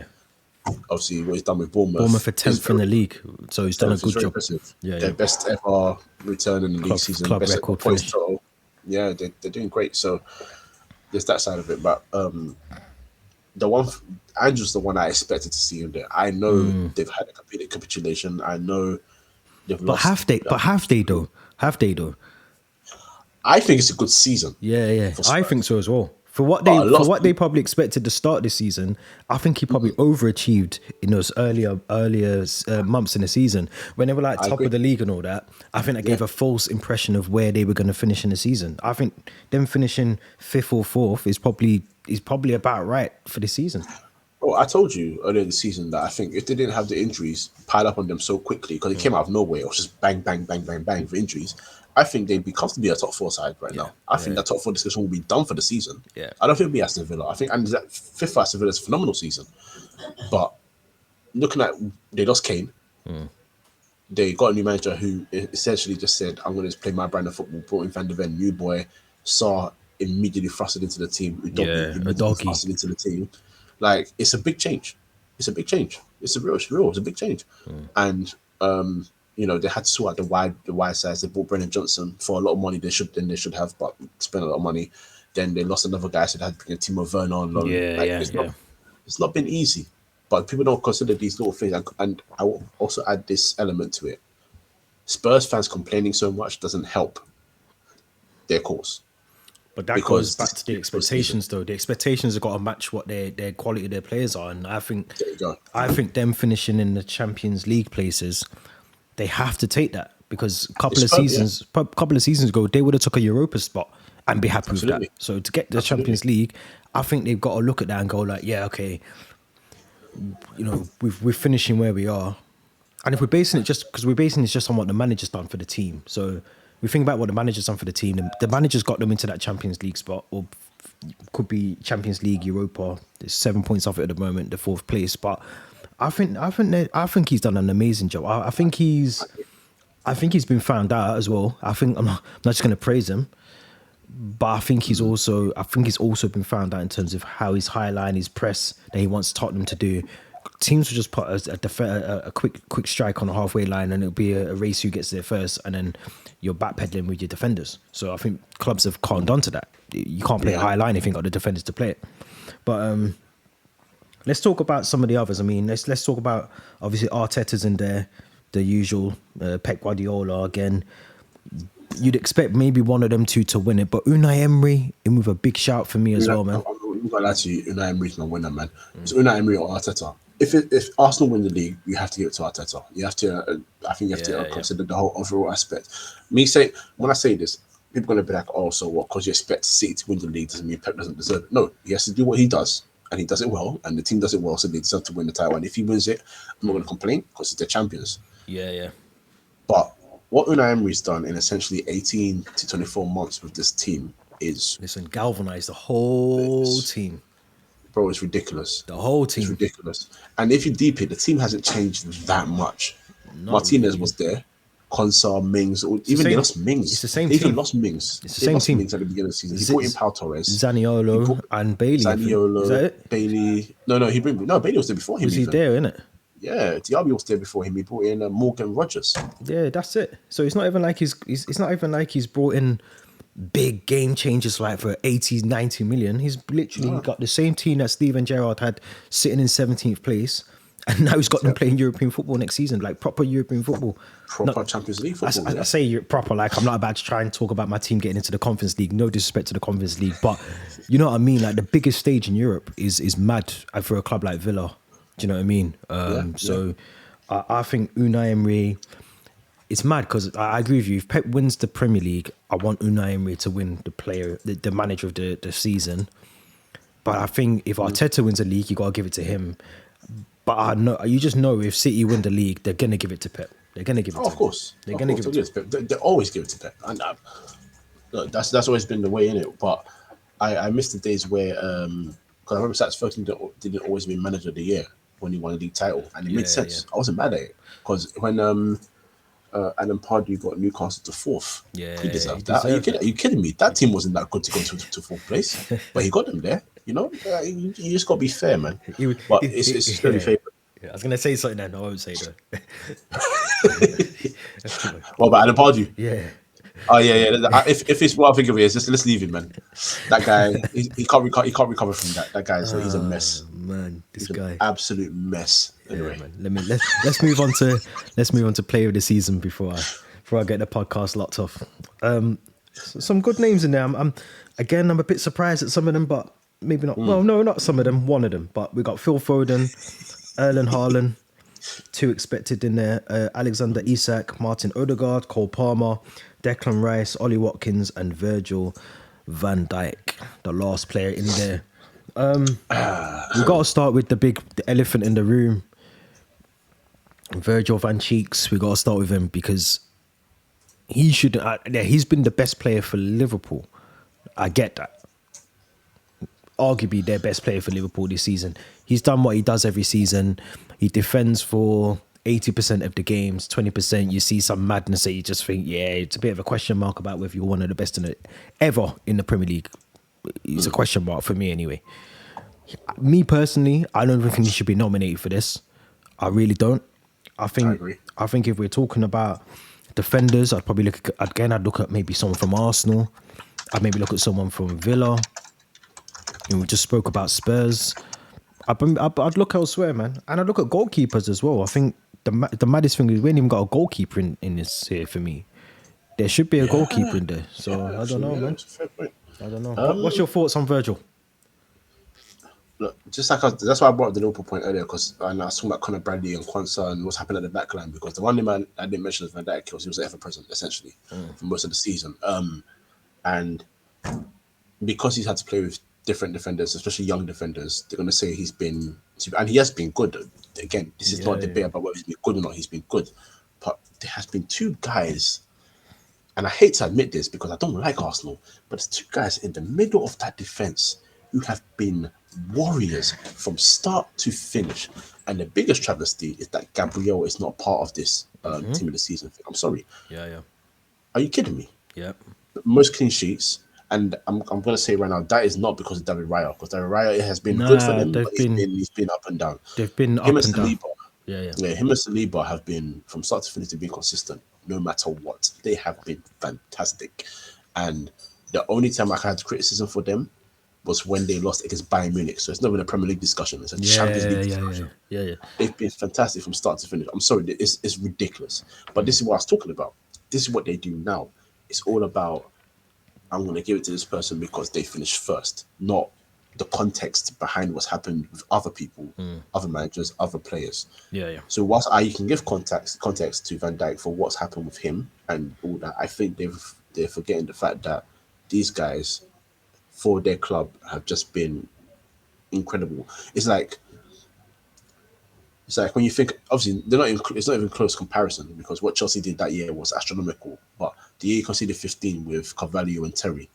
Obviously, what he's done with Bournemouth for 10th in the league, so he's done a good job. Impressive. Their best ever return in the league season, club best record points total. Yeah, they're doing great. So there's that side of it. But the one Andrew's the one I expected to see him there. I know they've had a complete capitulation. I know they've lost. But have they though? I think it's a good season. Yeah. I think so as well. For what they probably expected to start this season, I think he probably overachieved in those earlier months in the season when they were like top of the league and all that. I think that gave a false impression of where they were going to finish in the season. I think them finishing 5th or 4th is probably about right for the season. Oh, I told you earlier in the season that I think if they didn't have the injuries pile up on them so quickly, because it came out of nowhere, it was just bang, bang, bang, bang, bang for injuries. I think they'd be comfortably a top four side right now. I think that top four discussion will be done for the season. Yeah. I don't think it'll be Aston Villa. I think, and that fifth Aston Villa's a phenomenal season. But looking at, they lost Kane. They got a new manager who essentially just said, I'm going to play my brand of football. Brought in Van de Ven, new boy. Saw immediately thrusted into the team. Immediately thrusted into the team. Like, it's a big change. It's a big change. It's real. It's a big change. And they had to sort out the wide sides. They bought Brennan Johnson for a lot of money. They should have, but spent a lot of money. Then they lost another guy, so they had to bring Timo Werner on loan. It's not been easy, but people don't consider these little things. And I will also add this element to it. Spurs fans complaining so much doesn't help their cause. But that goes back to the expectations, though. The expectations have got to match what their quality of their players are, and I think them finishing in the Champions League places, they have to take that, because a couple of seasons ago they would have took a Europa spot and be happy with that. So to get the Champions League, I think they've got to look at that and go like, yeah, okay, we're finishing where we are, and if we're basing it just on what the manager's done for the team, so. We think about what the manager's done for the team. The manager's got them into that Champions League spot, or could be Champions League, Europa. There's 7 points off it at the moment, the fourth place. But I think he's done an amazing job. I think he's been found out as well. I'm not just going to praise him, but I think he's also been found out in terms of how his high line, his press that he wants Tottenham to do. Teams will just put a quick strike on the halfway line, and it'll be a race who gets there first, and then you're backpedaling with your defenders. So I think clubs have cottoned on to that. You can't play a high line if you've got the defenders to play it. But let's talk about some of the others. I mean, let's talk about, obviously, Arteta's in there, the usual, Pep Guardiola again. You'd expect maybe one of them two to win it, but Unai Emery in with a big shout for me as well, man. I'm going to lie to you, Unai Emery's my winner, man. It's Unai Emery or Arteta. If Arsenal win the league, you have to give it to Arteta. You have to. I think you have to consider the whole overall aspect. When I say this, people are going to be like, "Oh, so what? Because you expect City to win the league doesn't mean Pep doesn't deserve it." No, he has to do what he does, and he does it well, and the team does it well, so they deserve to win the title. And if he wins it, I'm not going to complain because it's the champions. Yeah. But what Unai Emery's done in essentially 18 to 24 months with this team is galvanized the whole team. Bro, it's ridiculous. The whole team. It's ridiculous. And if you deep it, the team hasn't changed that much. Martinez was there. Konsa, Mings, they lost Mings. It's the same team. They even lost Mings. It's the same team. Mings at the beginning of the season. He brought in Pau Torres. Zaniolo and Bailey. Is that it? Bailey. No, Bailey was there before him. Was he there, innit? Yeah, Diaby was there before him. He brought in Morgan Rogers. Yeah, that's it. So it's not even like he's brought in big game changers like for 80, 90 million. He's literally got the same team that Steven Gerrard had sitting in 17th place, and now he's got them playing European football next season, like proper European football. Champions League football. I say you're proper, like I'm not about to try and talk about my team getting into the Conference League. No disrespect to the Conference League, but you know what I mean? Like the biggest stage in Europe is mad for a club like Villa. Do you know what I mean? I think Unai Emery... It's mad because I agree with you. If Pep wins the Premier League, I want Unai Emery to win the manager of the season. But I think if Arteta wins the league, you got to give it to him. But you just know if City win the league, they're going to give it to Pep. They're going to give it to him. Of course. They're going to give it to Pep. They always give it to Pep. And that's always been the way, in it. But I miss the days where... Because I remember Sats Ferguson didn't always win manager of the year when he won a league title. And it made sense. I wasn't mad at it. Because when... Alan Pardew got Newcastle to fourth. Yeah, he deserved that. Are you kidding me? That team wasn't that good to go to fourth place, but he got them there. You know, you just got to be fair, man. But it's very fair. Yeah, I was gonna say something, then I won't say that. What about Alan Pardew? Yeah. Oh yeah. If it's what I think of it is, just let's leave him, man. That guy, he can't recover from that. That guy, he's a mess. Man, he's an absolute mess. Anyway, yeah, man. Let's move on to player of the season before I get the podcast locked off. Some good names in there. I'm a bit surprised at some of them, but maybe not. Well, no, not some of them. One of them, but we got Phil Foden, Erling Haaland. Two expected in there: Alexander Isak, Martin Odegaard, Cole Palmer, Declan Rice, Ollie Watkins, and Virgil van Dijk, the last player in there. We got to start with the elephant in the room. Virgil van Cheeks. We got to start with him because he should. He's been the best player for Liverpool. I get that. Arguably their best player for Liverpool this season. He's done what he does every season. He defends for 80% of the games, 20%. You see some madness that you just think, yeah, it's a bit of a question mark about whether you're one of the best ever in the Premier League. It's a question mark for me anyway. Me personally, I don't even think he should be nominated for this. I really don't. I agree. think if we're talking about defenders, I'd probably I'd look at maybe someone from Arsenal. I'd maybe look at someone from Villa. And we just spoke about Spurs. I'd look elsewhere, man. And I'd look at goalkeepers as well. I think the maddest thing is we ain't even got a goalkeeper in this here for me. There should be a goalkeeper in there. So I don't know, man. I don't know. What's your thoughts on Virgil? Look, just like that's why I brought up the Liverpool point earlier, because I was talking about Conor Bradley and Quansah and what's happened at the back line, because the one man I didn't mention was Van Dijk, because he was ever present essentially for most of the season. And because he's had to play with different defenders, especially young defenders, they're going to say he's been, and he has been good. Again, this is not a debate about whether he's been good or not. He's been good, but there has been two guys, and I hate to admit this because I don't like Arsenal, but there's two guys in the middle of that defense who have been warriors from start to finish. And the biggest travesty is that Gabriel is not part of this team of the season thing. I'm sorry. Yeah. Are you kidding me? Yeah. Most clean sheets. And I'm going to say right now, that is not because of David Raya, because David Raya has been good for them, but he's been up and down. They've been up and down. Yeah. Him and Saliba have been, from start to finish, to be consistent, no matter what. They have been fantastic. And the only time I had criticism for them was when they lost against Bayern Munich. So it's not even a Premier League discussion. It's a Champions League discussion. Yeah. They've been fantastic from start to finish. I'm sorry, it's ridiculous. But this is what I was talking about. This is what they do now. It's all about, I'm going to give it to this person because they finished first, not the context behind what's happened with other people, other managers, other players. Yeah. So whilst you can give context to Van Dijk for what's happened with him and all that, I think they're forgetting the fact that these guys, for their club, have just been incredible. It's like when you think, obviously it's not even close comparison, because what Chelsea did that year was astronomical. But the year you conceded 15 with Carvalho and Terry,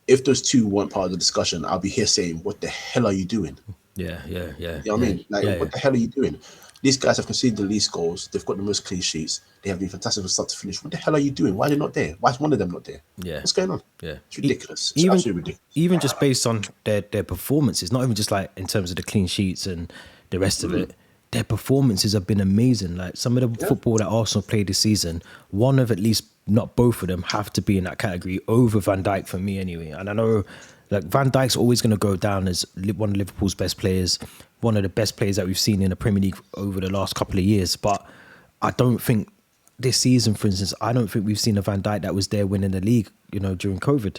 if those two weren't part of the discussion, I'll be here saying, what the hell are you doing? Yeah. You know what I mean? What the hell are you doing? These guys have conceded the least goals. They've got the most clean sheets. They have been fantastic from start to finish. What the hell are you doing? Why are they not there? Why is one of them not there? Yeah. What's going on? Yeah. It's ridiculous. It's absolutely ridiculous. Even just based on their performances, not even just like in terms of the clean sheets and the rest of it, their performances have been amazing. Like some of the football that Arsenal played this season, one of at least, not both of them, have to be in that category over Van Dijk for me anyway. And I know like Van Dijk's always going to go down as one of Liverpool's best players, one of the best players that we've seen in the Premier League over the last couple of years. But I don't think this season, for instance, I don't think we've seen a Van Dijk that was there winning the league, during COVID.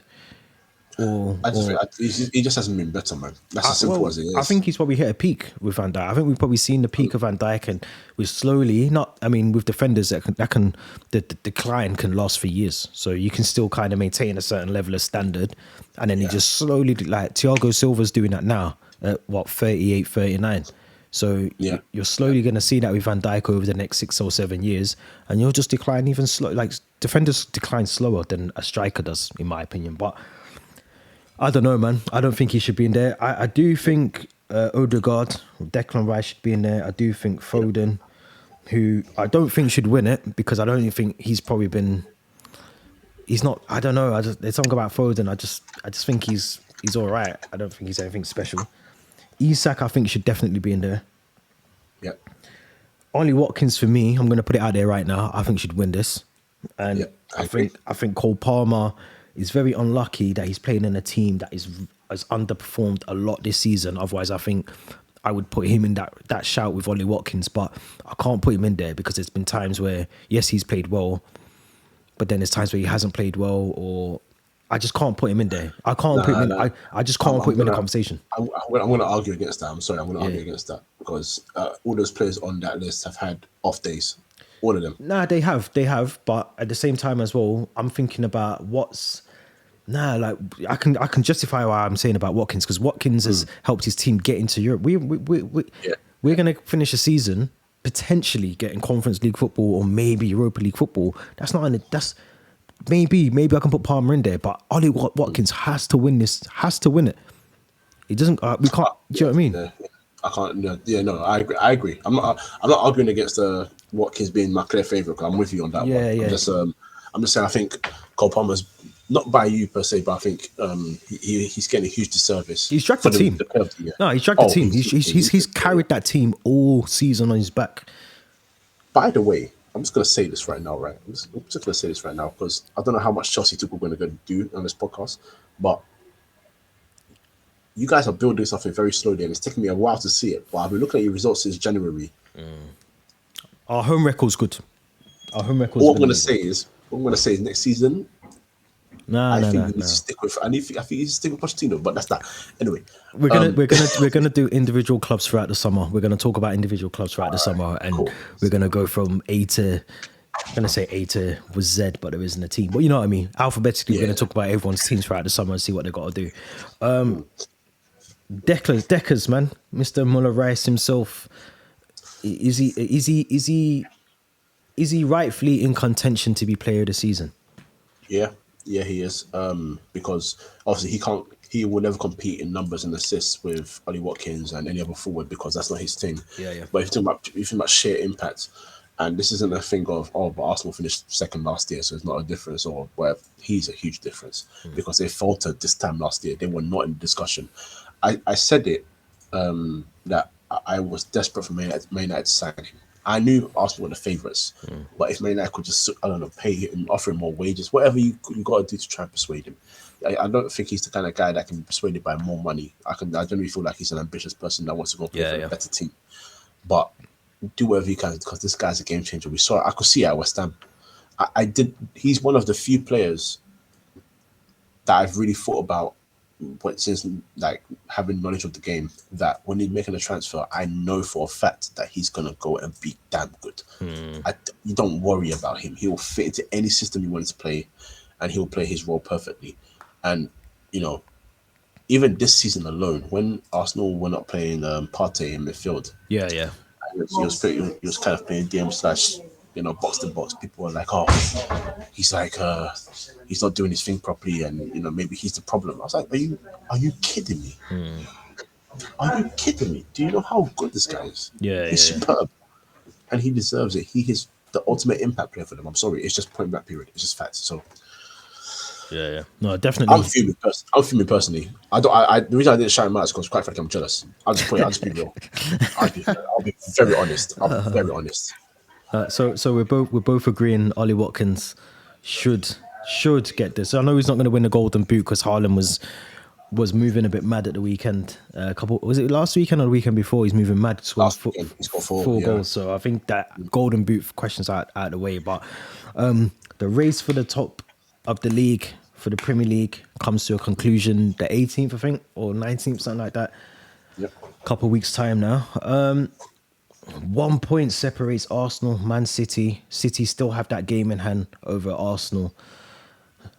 He just hasn't been better, man. That's as simple as it is. I think he's probably hit a peak with Van Dijk. I think we've probably seen the peak of Van Dijk, and we're slowly with defenders the decline can last for years. So you can still kind of maintain a certain level of standard, and then you just slowly, like Thiago Silva's doing that now at 38, 39. So you're slowly going to see that with Van Dijk over the next 6 or 7 years, and you'll just decline even slow. Like defenders decline slower than a striker does, in my opinion. But I don't know, man. I don't think he should be in there. I do think Odegaard, Declan Rice should be in there. I do think Foden, who I don't think should win it, because I don't even think he's probably been. He's not. I don't know. There's something about Foden. I just think he's all right. I don't think he's anything special. Isak, I think, should definitely be in there. Yeah. Only Watkins for me. I'm going to put it out there right now. I think should win this, and I think Cole Palmer is very unlucky that he's playing in a team that has underperformed a lot this season. Otherwise, I think I would put him in that shout with Ollie Watkins, but I can't put him in there because there's been times where, yes, he's played well, but then there's times where he hasn't played well, or I just can't put him in there. I can't put him in. I just can't put him in the conversation. I'm going to argue against that. I'm sorry. I'm going to argue against that, because all those players on that list have had off days. All of them. Nah, they have. But at the same time as well, I'm thinking about Nah, like I can justify why I'm saying about Watkins, because Watkins has helped his team get into Europe. Yeah. We're gonna finish a season potentially getting Conference League football or maybe Europa League football. That's not an that's maybe I can put Palmer in there, but Ollie Watkins has to win this. Has to win it. He doesn't. We can't. Do you know what I mean? Yeah. I can't. No, yeah, no, I agree. I agree. I'm not. I'm not arguing against Watkins being my clear favorite. Cause I'm with you on that one. Yeah, yeah. I'm just saying. I think Cole Palmer's not by you per se, but I think he's getting a huge disservice. He's dragged for the team. the curve, yeah. No, he's dragged the team. He's carried that team all season on his back. By the way, I'm just gonna say this right now, right? I'm just gonna say this right now because I don't know how much Chelsea took we're gonna do on this podcast, but you guys are building something very slowly, and it's taken me a while to see it. But I've been looking at your results since January. Our home record's good. Our home record's What good. I'm gonna say is next season. I think you need to stick with. I think you need to stick with Pochettino, but that's that. Anyway, we're gonna do individual clubs throughout the summer. We're gonna talk about individual clubs throughout the summer, and cool. we're gonna go from A to. I'm gonna say A to was Z, but there isn't a team. But you know what I mean. Alphabetically, we're gonna talk about everyone's teams throughout the summer and see what they got to do. Deckers, man, Mr. Muller Rice himself. Is he rightfully in contention to be player of the season? Yeah, he is. Because obviously he will never compete in numbers and assists with Ollie Watkins and any other forward because that's not his thing. Yeah. But if you're talking about sheer impact, and this isn't a thing of but Arsenal finished second last year, so it's not a difference or whatever. He's a huge difference because they faltered this time last year. They were not in discussion. I said it that I was desperate for Man United to sign him. I knew Arsenal were the favourites, but if Man United could just, I don't know, pay him, offer him more wages, whatever you got to do to try and persuade him. I don't think he's the kind of guy that can be persuaded by more money. I generally feel like he's an ambitious person that wants to go play for a better team. But do whatever you can because this guy's a game changer. We saw it. I could see it at West Ham. He's one of the few players that I've really thought about since like having knowledge of the game, that when he's making a transfer, I know for a fact that he's gonna go and be damn good. You don't worry about him. He will fit into any system you want to play, and he will play his role perfectly. And even this season alone, when Arsenal were not playing Partey in midfield, he was kind of playing DM slash box to box. People were like, oh, he's not doing his thing properly, and maybe he's the problem. I was like, are you kidding me? Are you kidding me? Do you know how good this guy is? He's superb, and he deserves it. He is the ultimate impact player for them. I'm sorry, it's just point blank period. It's just facts. So no, definitely. I'm fuming personally. The reason I didn't shout him out is because quite frankly I'm jealous. I'll just be real. I'll be very honest. I'll be very honest. So we're both agreeing Ollie Watkins should get this. I know he's not going to win the Golden Boot because Haaland was moving a bit mad at the weekend. Was it last weekend or the weekend before? He's moving mad. Last weekend, he's got four goals. So I think that Golden Boot questions out of the way. But the race for the top of the league, for the Premier League, comes to a conclusion the 18th, I think, or 19th, something like that. Yep. Couple of weeks time now. 1 point separates Arsenal, Man City. City still have that game in hand over Arsenal.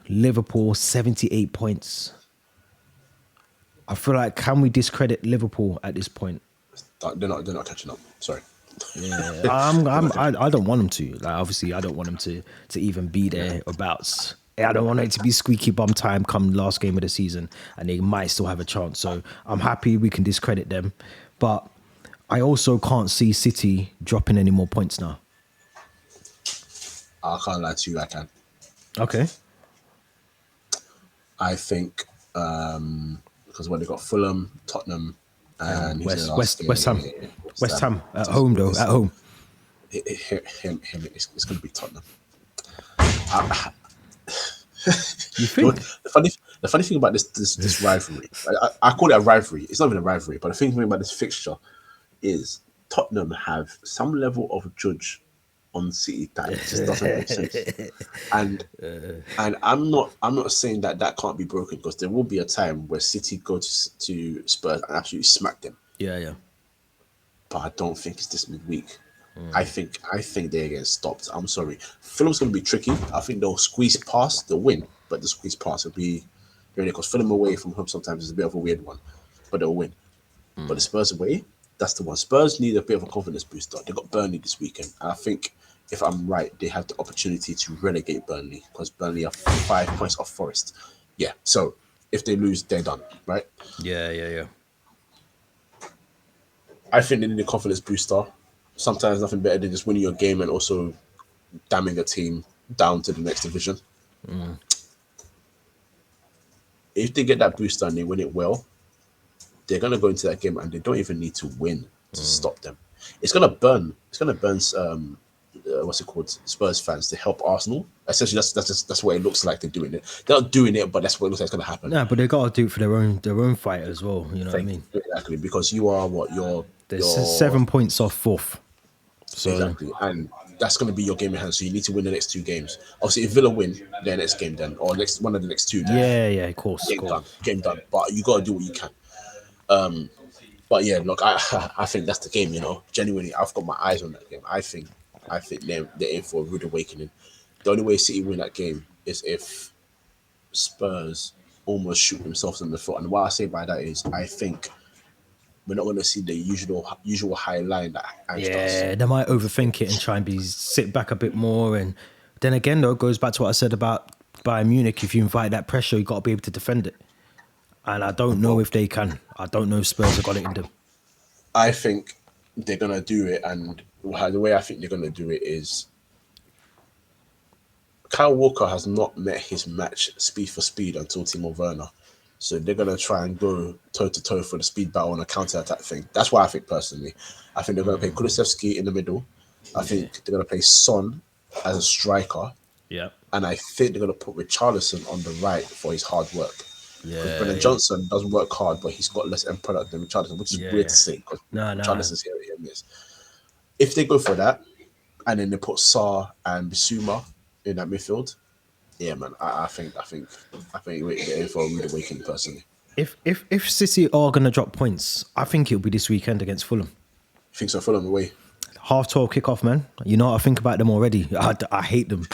Liverpool, 78 points. I feel like, can we discredit Liverpool at this point? They're not catching up. Sorry. Yeah, I don't want them to. Like, obviously, I don't want them to even be there abouts. I don't want it to be squeaky bum time come last game of the season, and they might still have a chance. So I'm happy we can discredit them, but I also can't see City dropping any more points now. I can't lie to you, I can. Okay. I think because when they got Fulham, Tottenham, and West Ham at home though. At home, it's going to be Tottenham. You think? The funny thing about this rivalry, I call it a rivalry. It's not even a rivalry, but the thing about this fixture is Tottenham have some level of judge on City that just doesn't make sense. And I'm not saying that can't be broken, because there will be a time where City go to Spurs and absolutely smack them. Yeah. But I don't think it's this midweek. I think they're getting stopped. I'm sorry. Fulham's going to be tricky. I think they'll squeeze past. They'll win, but the squeeze past will be really, because Fulham away from home sometimes is a bit of a weird one, but they'll win. But the Spurs away, that's the one. Spurs need a bit of a confidence booster. They got Burnley this weekend, and I think if I'm right, they have the opportunity to relegate Burnley because Burnley are 5 points off Forest. Yeah, so if they lose, they're done, right? Yeah. I think they need a confidence booster. Sometimes nothing better than just winning your game and also damning a team down to the next division. If they get that booster and they win it well, they're gonna go into that game and they don't even need to win to stop them. It's gonna burn. It's gonna burn. What's it called? Spurs fans to help Arsenal. Essentially, that's what it looks like they're doing it. They're not doing it, but that's what it looks like it's gonna happen. Nah, but they gotta do it for their own fight as well. You know what I mean? Exactly, because you are what They're 7 points off fourth. So exactly, and that's going to be your game in hand. So you need to win the next two games. Obviously, if Villa win their next game, then or next one of the next two, then yeah, of course. game done. But you got to do what you can. But yeah, look, I think that's the game. You know, genuinely, I've got my eyes on that game. I think they're in for a rude awakening. The only way City win that game is if Spurs almost shoot themselves in the foot. And what I say by that is, I think we're not going to see the usual high line that Ange does. They might overthink it and try and sit back a bit more. And then again, though, it goes back to what I said about Bayern Munich. If you invite that pressure, you got to be able to defend it. And I don't know if they can. I don't know if Spurs have got it in them. I think they're going to do it. And the way I think they're going to do it is Kyle Walker has not met his match speed for speed until Timo Werner. So they're going to try and go toe-to-toe for the speed battle and a counter-attack thing. That's what I think personally. I think they're going to play Kulusevski in the middle. I think they're going to play Son as a striker. Yeah. And I think they're going to put Richarlison on the right for his hard work. Yeah. Brennan Johnson doesn't work hard, but he's got less end product than Richarlison, which is weird to say because Richarlison's here. If they go for that, and then they put Sarr and Bissouma in that midfield, yeah, man, I think we're in for a rude awakening personally. If City are going to drop points, I think it'll be this weekend against Fulham. You think so? Fulham away. 12:30 kickoff, man. You know what I think about them already. I hate them.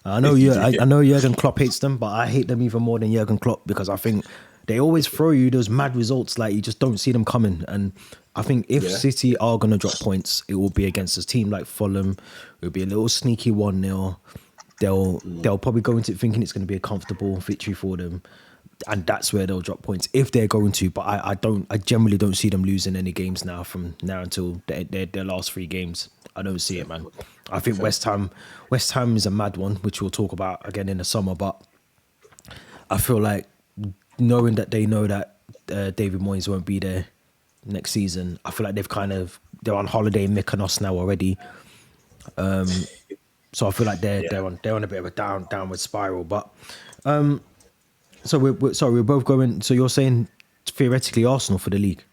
I know Jurgen Klopp hates them, but I hate them even more than Jurgen Klopp because I think they always throw you those mad results like you just don't see them coming. And I think if City are going to drop points, it will be against a team like Fulham. It'll be a little sneaky 1-0. They'll probably go into it thinking it's going to be a comfortable victory for them, and that's where they'll drop points if they're going to. But I generally don't see them losing any games now from now until their last 3 games. I don't see it, man. I think West Ham is a mad one, which we'll talk about again in the summer. But I feel like knowing that they know that David Moyes won't be there next season, I feel like they're on holiday in Mykonos now already. So I feel like they're on a bit of a downward spiral. But so we're both going. So you're saying theoretically Arsenal for the league?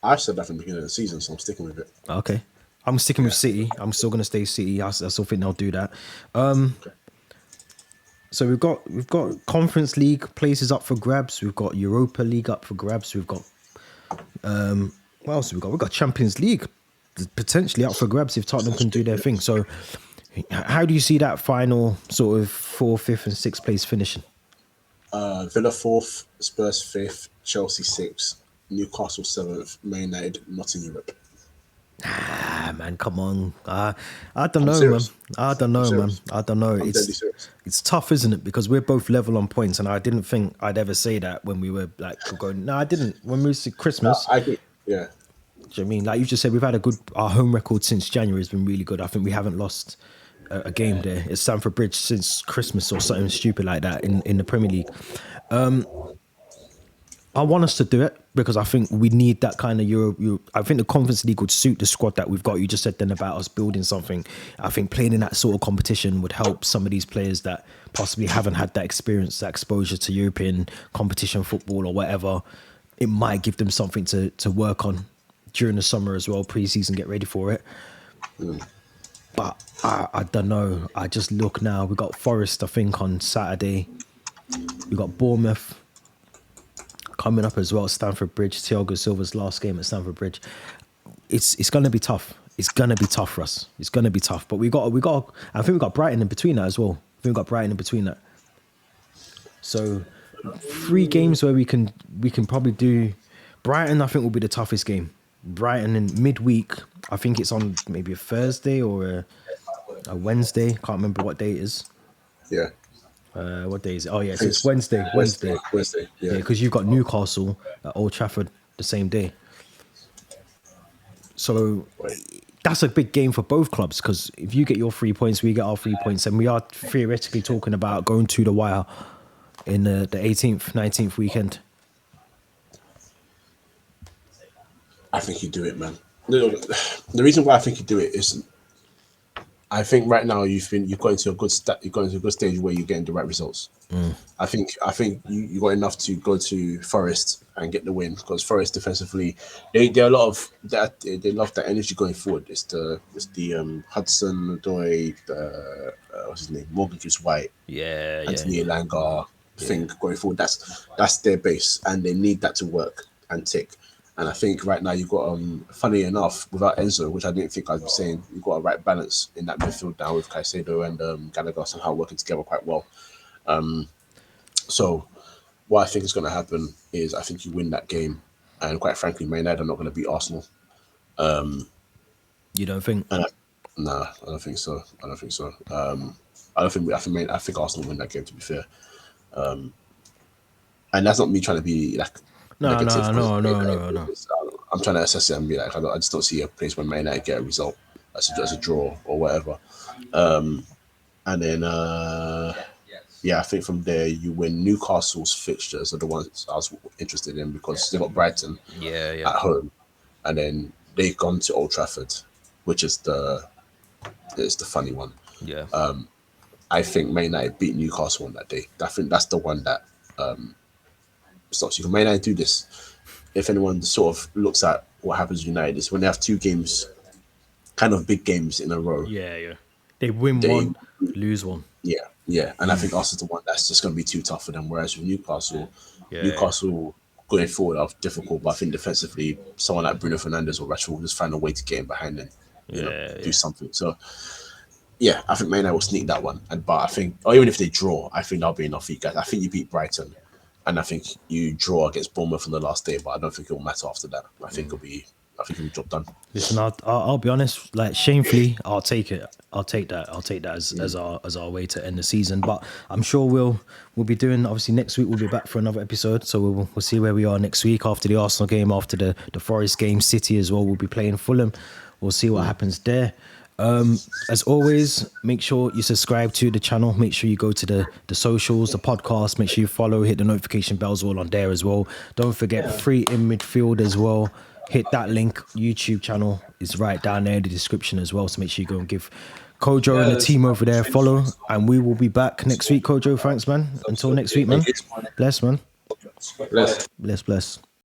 I said that from the beginning of the season, so I'm sticking with it. Okay, I'm sticking with City. I'm still going to stay City. I still think they'll do that. So we've got Conference League places up for grabs. We've got Europa League up for grabs. We've got what else have we got? We've got Champions League potentially up for grabs if Tottenham can do their thing. So how do you see that final sort of 4th, 5th and 6th place finishing? Villa 4th, Spurs 5th, Chelsea 6th, Newcastle 7th, Man United not in Europe. Man, come on. I don't know, man. I don't know. It's tough, isn't it? Because we're both level on points, and I didn't think I'd ever say that when we were like going. No, I didn't. When we were Christmas, I agree. Yeah. Do you know what I mean? Like you just said, we've had our home record since January has been really good. I think we haven't lost a game there at Stamford Bridge since Christmas or something stupid like that in the Premier League. I want us to do it because I think we need that kind of Euro. I think the Conference League would suit the squad that we've got. You just said then about us building something. I think playing in that sort of competition would help some of these players that possibly haven't had that experience, that exposure to European competition football or whatever. It might give them something to work on during the summer as well, pre-season, get ready for it. But I don't know. I just look now. We got Forest, I think, on Saturday. We got Bournemouth coming up as well. Stamford Bridge, Thiago Silva's last game at Stamford Bridge. It's going to be tough. It's going to be tough for us. It's going to be tough. But we got. I think we got Brighton in between that as well. I think we got Brighton in between that. So 3 games where we can probably do. Brighton, I think, will be the toughest game. Brighton in midweek. I think it's on maybe a Thursday or a Wednesday. Can't remember what day it is. Yeah. What day is it? Oh yeah, I so think it's Wednesday. Wednesday. Wednesday. Yeah, Yeah. because you've got Newcastle at Old Trafford the same day. So Right. that's a big game for both clubs, because if you get your 3 points, we get our 3 points, and we are theoretically talking about going to the wire in the 18th, 19th weekend. I think you do it, man. The reason why I think you do it is, I think right now you've got into a good you've got into a good stage where you're getting the right results. I think you got enough to go to Forest and get the win, because Forest defensively, they're a lot of that. They love that energy going forward. It's the Hudson Odoi, what's his name, Morgan Gibbs White, Yeah, Anthony Elanga thing going forward. That's their base, and they need that to work and tick. And I think right now you've got, funny enough, without Enzo, which I didn't think I'd be saying, you've got a right balance in that midfield now with Caicedo and Gallagher somehow working together quite well. So what I think is going to happen is, I think you win that game, and quite frankly, Man United are not going to beat Arsenal. You don't think? And nah, I don't think so. I don't think so. I think Arsenal win that game, to be fair. And that's not me trying to be like No, negative. no. I'm trying to assess it and be like, I just don't see a place where Man United get a result as a draw or whatever. And then, yeah, I think from there you win. Newcastle's fixtures are the ones I was interested in, because they got Brighton Yeah. at home, and then they've gone to Old Trafford, which is the funny one. Yeah. I think Man United beat Newcastle on that day. I think that's the one that stops you. Man United do this. If anyone sort of looks at what happens with United, is when they have 2 games, kind of big games in a row. Yeah. They win They one, lose one. Yeah, and I think Arsenal's the one that's just going to be too tough for them. Whereas with Yeah. Newcastle going forward are difficult, but I think defensively, someone like Bruno Fernandes or Rashford will just find a way to get in behind and do something. So yeah, I think Man United will sneak that one. But I think, or even if they draw, I think that'll be enough for you guys. I think you beat Brighton, and I think you draw against Bournemouth on the last day, but I don't think it will matter after that. I think it'll be job done. Listen, I'll be honest. Like, shamefully, I'll take it. I'll take that as our way to end the season. But I'm sure we'll be doing. Obviously, next week we'll be back for another episode. So we'll see where we are next week after the Arsenal game, after the Forest game, City as well. We'll be playing Fulham. We'll see what happens there. As always, make sure you subscribe to the channel. Make sure you go to the socials, the podcast. Make sure you follow, hit the notification bells all on there as well. Don't forget Free in Midfield as well. Hit that link. YouTube channel is right down there in the description as well. So make sure you go and give Kojo and the team over there a follow. And we will be back next week, Kojo. Thanks, man. Until next week, man. Bless, man. Bless. Bless.